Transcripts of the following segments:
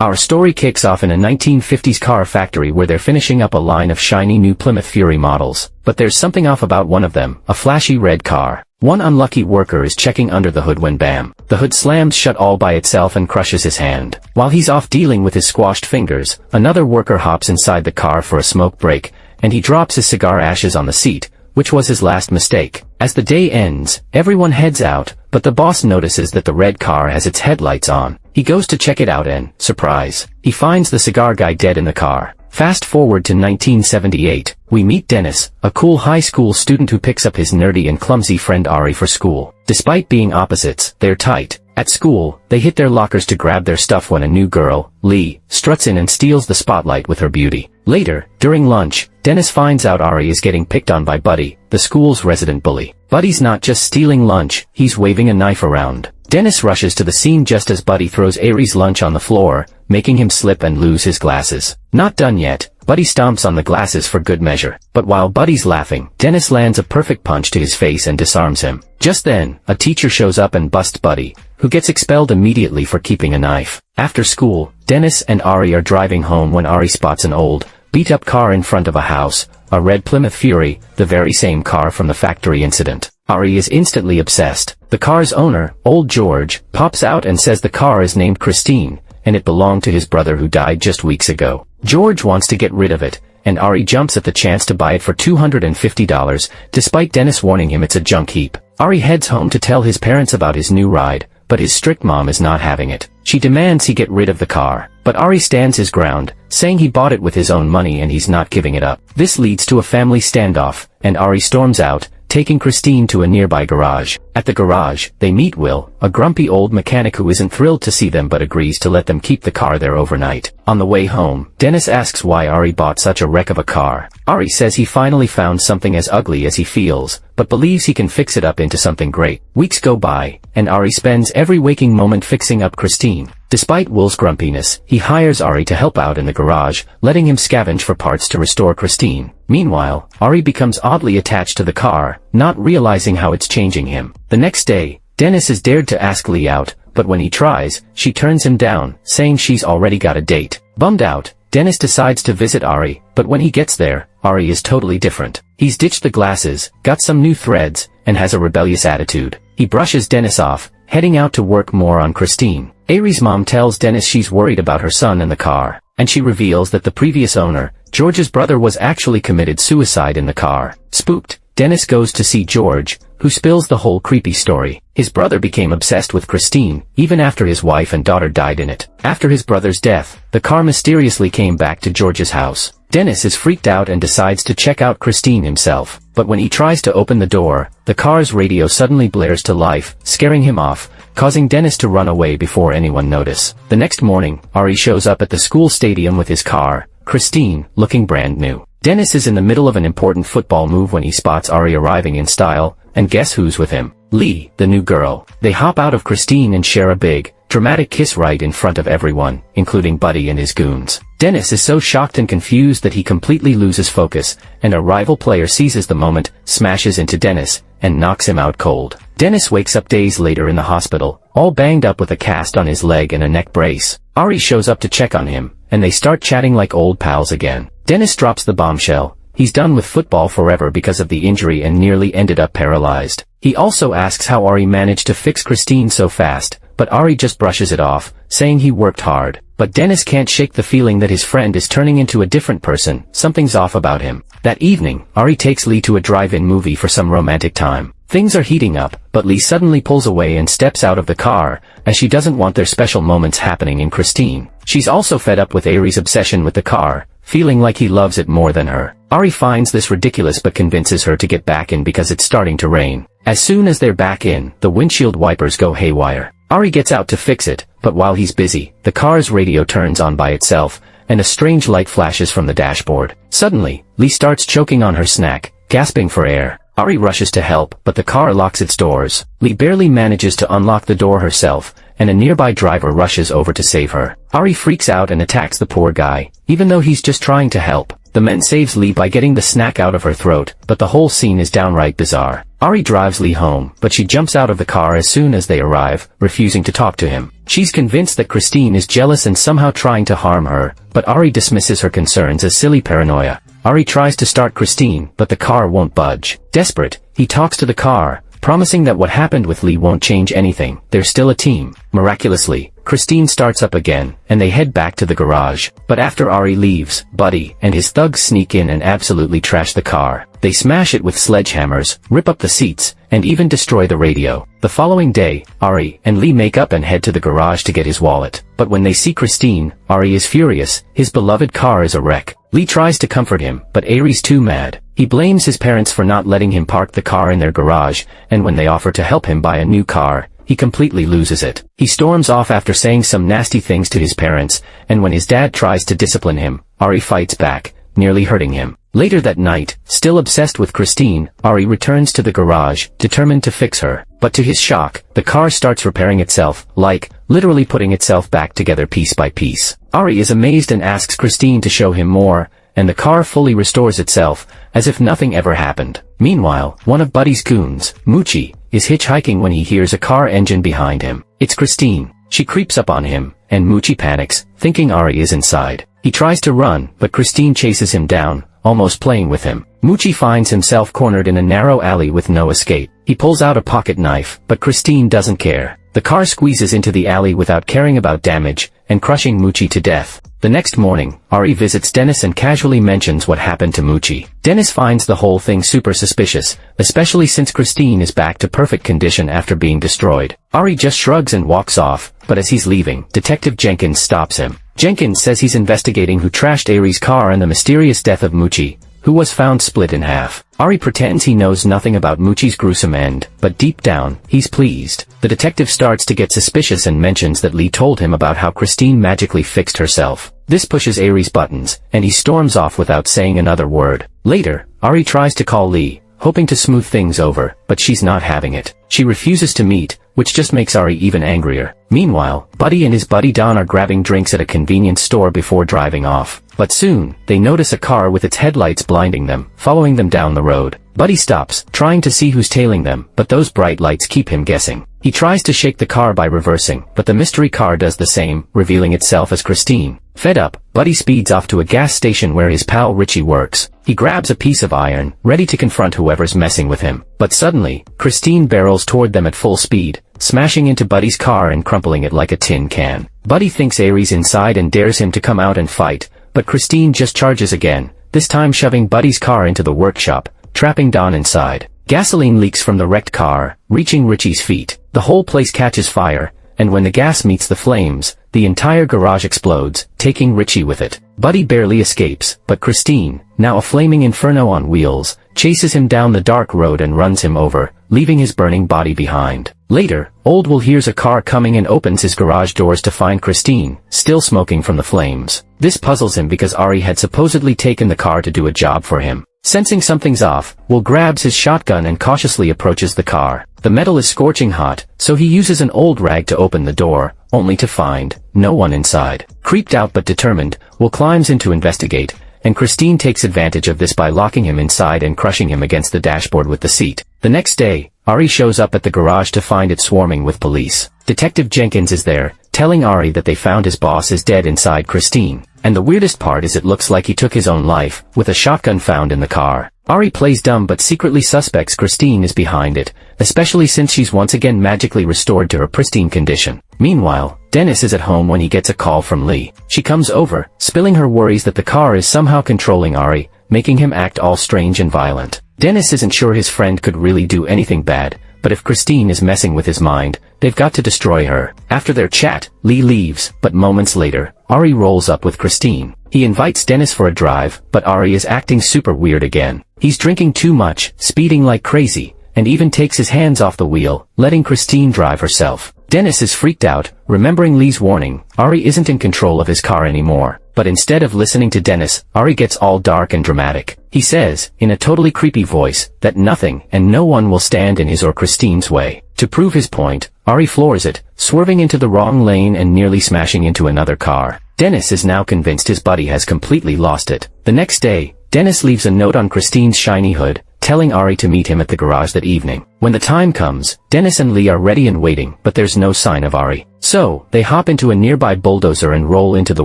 Our story kicks off in a 1950s car factory where they're finishing up a line of shiny new Plymouth Fury models. But there's something off about one of them, a flashy red car. One unlucky worker is checking under the hood when bam, the hood slams shut all by itself and crushes his hand. While he's off dealing with his squashed fingers, another worker hops inside the car for a smoke break, and he drops his cigar ashes on the seat, which was his last mistake. As the day ends, everyone heads out, but the boss notices that the red car has its headlights on. He goes to check it out and, surprise, he finds the cigar guy dead in the car. Fast forward to 1978, we meet Dennis, a cool high school student who picks up his nerdy and clumsy friend Ari for school. Despite being opposites, they're tight. At school, they hit their lockers to grab their stuff when a new girl, Lee, struts in and steals the spotlight with her beauty. Later, during lunch, Dennis finds out Ari is getting picked on by Buddy, the school's resident bully. Buddy's not just stealing lunch, he's waving a knife around. Dennis rushes to the scene just as Buddy throws Ari's lunch on the floor, making him slip and lose his glasses. Not done yet, Buddy stomps on the glasses for good measure. But while Buddy's laughing, Dennis lands a perfect punch to his face and disarms him. Just then, a teacher shows up and busts Buddy, who gets expelled immediately for keeping a knife. After school, Dennis and Ari are driving home when Ari spots an old, beat-up car in front of a house, a red Plymouth Fury, the very same car from the factory incident. Ari is instantly obsessed. The car's owner, old George, pops out and says the car is named Christine, and it belonged to his brother who died just weeks ago. George wants to get rid of it, and Ari jumps at the chance to buy it for $250, despite Dennis warning him it's a junk heap. Ari heads home to tell his parents about his new ride, but his strict mom is not having it. She demands he get rid of the car, but Ari stands his ground, saying he bought it with his own money and he's not giving it up. This leads to a family standoff, and Ari storms out, taking Christine to a nearby garage. At the garage, they meet Will, a grumpy old mechanic who isn't thrilled to see them but agrees to let them keep the car there overnight. On the way home, Dennis asks why Ari bought such a wreck of a car. Ari says he finally found something as ugly as he feels, but believes he can fix it up into something great. Weeks go by, and Ari spends every waking moment fixing up Christine. Despite Will's grumpiness, he hires Ari to help out in the garage, letting him scavenge for parts to restore Christine. Meanwhile, Ari becomes oddly attached to the car, not realizing how it's changing him. The next day, Dennis is dared to ask Lee out, but when he tries, she turns him down, saying she's already got a date. Bummed out, Dennis decides to visit Ari, but when he gets there, Ari is totally different. He's ditched the glasses, got some new threads, and has a rebellious attitude. He brushes Dennis off, heading out to work more on Christine. Ari's mom tells Dennis she's worried about her son and the car, and she reveals that the previous owner, George's brother, was actually committed suicide in the car. Spooked, Dennis goes to see George, who spills the whole creepy story. His brother became obsessed with Christine, even after his wife and daughter died in it. After his brother's death, the car mysteriously came back to George's house. Dennis is freaked out and decides to check out Christine himself, but when he tries to open the door, the car's radio suddenly blares to life, scaring him off, causing Dennis to run away before anyone notices. The next morning, Ari shows up at the school stadium with his car, Christine, looking brand new. Dennis is in the middle of an important football move when he spots Ari arriving in style, and guess who's with him? Lee, the new girl. They hop out of Christine and share a big, dramatic kiss right in front of everyone, including Buddy and his goons. Dennis is so shocked and confused that he completely loses focus, and a rival player seizes the moment, smashes into Dennis, and knocks him out cold. Dennis wakes up days later in the hospital, all banged up with a cast on his leg and a neck brace. Ari shows up to check on him, and they start chatting like old pals again. Dennis drops the bombshell. He's done with football forever because of the injury and nearly ended up paralyzed. He also asks how Ari managed to fix Christine so fast, but Ari just brushes it off, saying he worked hard. But Dennis can't shake the feeling that his friend is turning into a different person. Something's off about him. That evening, Ari takes Lee to a drive-in movie for some romantic time. Things are heating up, but Lee suddenly pulls away and steps out of the car, as she doesn't want their special moments happening in Christine. She's also fed up with Ari's obsession with the car, feeling like he loves it more than her. Ari finds this ridiculous but convinces her to get back in because it's starting to rain. As soon as they're back in, the windshield wipers go haywire. Ari gets out to fix it, but while he's busy, the car's radio turns on by itself, and a strange light flashes from the dashboard. Suddenly, Lee starts choking on her snack, gasping for air. Ari rushes to help, but the car locks its doors. Lee barely manages to unlock the door herself, and a nearby driver rushes over to save her. Ari freaks out and attacks the poor guy, even though he's just trying to help. The man saves Lee by getting the snack out of her throat, but the whole scene is downright bizarre. Ari drives Lee home, but she jumps out of the car as soon as they arrive, refusing to talk to him. She's convinced that Christine is jealous and somehow trying to harm her, but Ari dismisses her concerns as silly paranoia. Ari tries to start Christine, but the car won't budge. Desperate, he talks to the car, promising that what happened with Lee won't change anything. They're still a team. Miraculously, Christine starts up again, and they head back to the garage. But after Ari leaves, Buddy and his thugs sneak in and absolutely trash the car. They smash it with sledgehammers, rip up the seats, and even destroy the radio. The following day, Ari and Lee make up and head to the garage to get his wallet. But when they see Christine, Ari is furious. His beloved car is a wreck. Lee tries to comfort him, but Ari's too mad. He blames his parents for not letting him park the car in their garage, and when they offer to help him buy a new car, he completely loses it. He storms off after saying some nasty things to his parents, and when his dad tries to discipline him, Ari fights back, nearly hurting him. Later that night, still obsessed with Christine, Ari returns to the garage, determined to fix her. But to his shock, the car starts repairing itself, like, literally putting itself back together piece by piece. Ari is amazed and asks Christine to show him more, and the car fully restores itself, as if nothing ever happened. Meanwhile, one of Buddy's goons, Moochie, is hitchhiking when he hears a car engine behind him. It's Christine. She creeps up on him, and Moochie panics, thinking Ari is inside. He tries to run, but Christine chases him down, almost playing with him. Moochie finds himself cornered in a narrow alley with no escape. He pulls out a pocket knife, but Christine doesn't care. The car squeezes into the alley without caring about damage, and crushing Moochie to death. The next morning, Ari visits Dennis and casually mentions what happened to Moochie. Dennis finds the whole thing super suspicious, especially since Christine is back to perfect condition after being destroyed. Ari just shrugs and walks off, but as he's leaving, Detective Jenkins stops him. Jenkins says he's investigating who trashed Ari's car and the mysterious death of Moochie, who was found split in half. Ari pretends he knows nothing about Moochie's gruesome end, but deep down, he's pleased. The detective starts to get suspicious and mentions that Lee told him about how Christine magically fixed herself. This pushes Ari's buttons, and he storms off without saying another word. Later, Ari tries to call Lee, hoping to smooth things over, but she's not having it. She refuses to meet, which just makes Ari even angrier. Meanwhile, Buddy and his buddy Don are grabbing drinks at a convenience store before driving off. But soon, they notice a car with its headlights blinding them, following them down the road. Buddy stops, trying to see who's tailing them, but those bright lights keep him guessing. He tries to shake the car by reversing, but the mystery car does the same, revealing itself as Christine. Fed up, Buddy speeds off to a gas station where his pal Richie works. He grabs a piece of iron, ready to confront whoever's messing with him. But suddenly, Christine barrels toward them at full speed, smashing into Buddy's car and crumpling it like a tin can. Buddy thinks Ari's inside and dares him to come out and fight, but Christine just charges again, this time shoving Buddy's car into the workshop, trapping Don inside. Gasoline leaks from the wrecked car, reaching Richie's feet. The whole place catches fire, and when the gas meets the flames, the entire garage explodes, taking Richie with it. Buddy barely escapes, but Christine, now a flaming inferno on wheels, chases him down the dark road and runs him over, leaving his burning body behind. Later, Old Will hears a car coming and opens his garage doors to find Christine, still smoking from the flames. This puzzles him because Ari had supposedly taken the car to do a job for him. Sensing something's off, Will grabs his shotgun and cautiously approaches the car. The metal is scorching hot, so he uses an old rag to open the door, only to find no one inside. Creeped out but determined, Will climbs in to investigate, and Christine takes advantage of this by locking him inside and crushing him against the dashboard with the seat. The next day, Ari shows up at the garage to find it swarming with police. Detective Jenkins is there, telling Ari that they found his boss is dead inside Christine. And the weirdest part is it looks like he took his own life, with a shotgun found in the car. Ari plays dumb but secretly suspects Christine is behind it, especially since she's once again magically restored to her pristine condition. Meanwhile, Dennis is at home when he gets a call from Lee. She comes over, spilling her worries that the car is somehow controlling Ari, making him act all strange and violent. Dennis isn't sure his friend could really do anything bad, but if Christine is messing with his mind, they've got to destroy her. After their chat, Lee leaves, but moments later, Ari rolls up with Christine. He invites Dennis for a drive, but Ari is acting super weird again. He's drinking too much, speeding like crazy, and even takes his hands off the wheel, letting Christine drive herself. Dennis is freaked out, remembering Lee's warning. Ari isn't in control of his car anymore. But instead of listening to Dennis, Ari gets all dark and dramatic. He says, in a totally creepy voice, that nothing and no one will stand in his or Christine's way. To prove his point, Ari floors it, swerving into the wrong lane and nearly smashing into another car. Dennis is now convinced his buddy has completely lost it. The next day, Dennis leaves a note on Christine's shiny hood, telling Ari to meet him at the garage that evening. When the time comes, Dennis and Lee are ready and waiting, but there's no sign of Ari. So, they hop into a nearby bulldozer and roll into the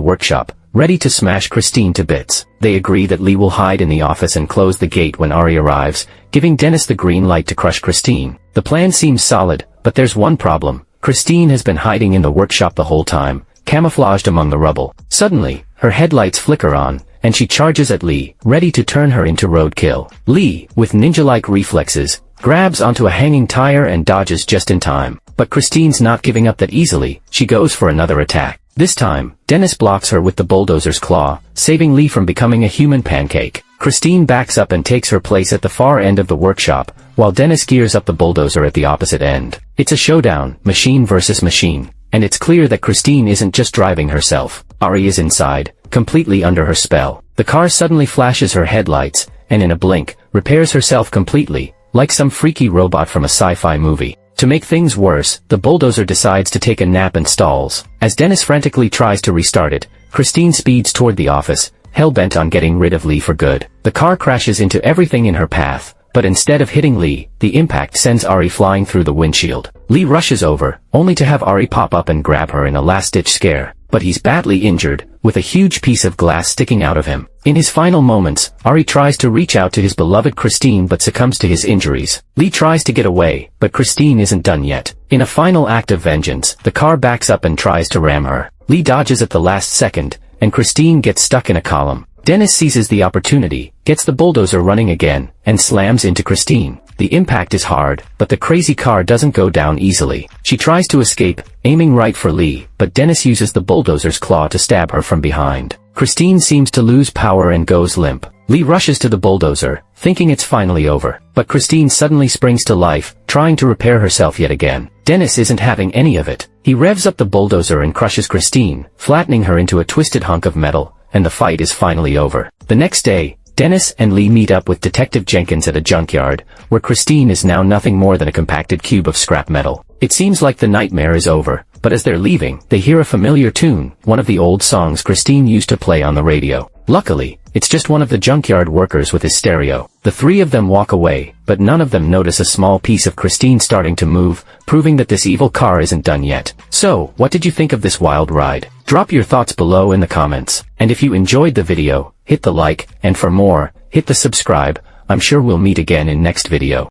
workshop, ready to smash Christine to bits. They agree that Lee will hide in the office and close the gate when Ari arrives, giving Dennis the green light to crush Christine. The plan seems solid, but there's one problem. Christine has been hiding in the workshop the whole time, camouflaged among the rubble. Suddenly, her headlights flicker on, and she charges at Lee, ready to turn her into roadkill. Lee, with ninja-like reflexes, grabs onto a hanging tire and dodges just in time. But Christine's not giving up that easily. She goes for another attack. This time, Dennis blocks her with the bulldozer's claw, saving Lee from becoming a human pancake. Christine backs up and takes her place at the far end of the workshop, while Dennis gears up the bulldozer at the opposite end. It's a showdown, machine versus machine, and it's clear that Christine isn't just driving herself. Ari is inside, completely under her spell. The car suddenly flashes her headlights, and in a blink, repairs herself completely, like some freaky robot from a sci-fi movie. To make things worse, the bulldozer decides to take a nap and stalls. As Dennis frantically tries to restart it, Christine speeds toward the office, hell-bent on getting rid of Lee for good. The car crashes into everything in her path, but instead of hitting Lee, the impact sends Ari flying through the windshield. Lee rushes over, only to have Ari pop up and grab her in a last-ditch scare. But he's badly injured, with a huge piece of glass sticking out of him. In his final moments, Ari tries to reach out to his beloved Christine but succumbs to his injuries. Lee tries to get away, but Christine isn't done yet. In a final act of vengeance, the car backs up and tries to ram her. Lee dodges at the last second, and Christine gets stuck in a column. Dennis seizes the opportunity, gets the bulldozer running again, and slams into Christine. The impact is hard, but the crazy car doesn't go down easily. She tries to escape, aiming right for Lee, but Dennis uses the bulldozer's claw to stab her from behind. Christine seems to lose power and goes limp. Lee rushes to the bulldozer, thinking it's finally over. But Christine suddenly springs to life, trying to repair herself yet again. Dennis isn't having any of it. He revs up the bulldozer and crushes Christine, flattening her into a twisted hunk of metal, and the fight is finally over. The next day, Dennis and Lee meet up with Detective Jenkins at a junkyard, where Christine is now nothing more than a compacted cube of scrap metal. It seems like the nightmare is over, but as they're leaving, they hear a familiar tune, one of the old songs Christine used to play on the radio. Luckily, it's just one of the junkyard workers with his stereo. The three of them walk away, but none of them notice a small piece of Christine starting to move, proving that this evil car isn't done yet. So, what did you think of this wild ride? Drop your thoughts below in the comments. And if you enjoyed the video, hit the like, and for more, hit the subscribe. I'm sure we'll meet again in next video.